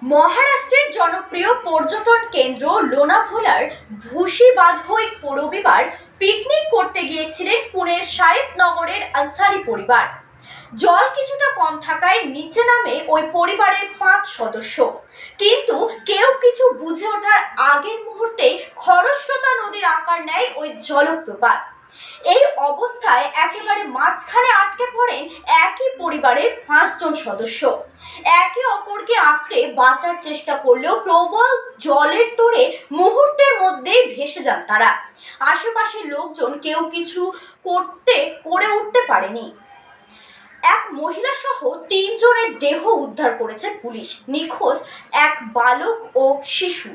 মহারাষ্ট্রের জনপ্রিয় পর্যটন কেন্দ্র লোনাভালার ভুসিবাধই রবিবার পিকনিক করতে গিয়েছিলেন পুনের সায়েতনগরের আনসারি পরিবার। জল কিছুটা কম থাকায় নিচে নামে ওই পরিবারের 5 সদস্য, কিন্তু কেউ কিছু বুঝে ওঠার আগের মুহূর্তে খরস্রোতা নদীর আকার নেয় ওই জলপ্রপাত। এই অবস্থায় একেবারে মাঝখানে আটকে পড়েন একই পরিবারের 5 জন সদস্য। একে অপরকে আঁকড়ে বাঁচার চেষ্টা করলেও প্রবল জলের তোড়ে মুহূর্তের মধ্যেই ভেসে যান তারা। আশেপাশের লোকজন কেউ কিছু করে উঠতে পারেনি। এক মহিলা সহ 3 জনের দেহ উদ্ধার করেছে পুলিশ। নিখোঁজ এক বালক ও শিশু।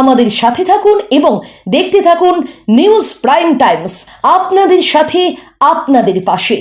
আমাদের সাথে থাকুন এবং দেখতে থাকুন নিউজ প্রাইম টাইমস, আপনাদের সাথে আপনাদের পাশে।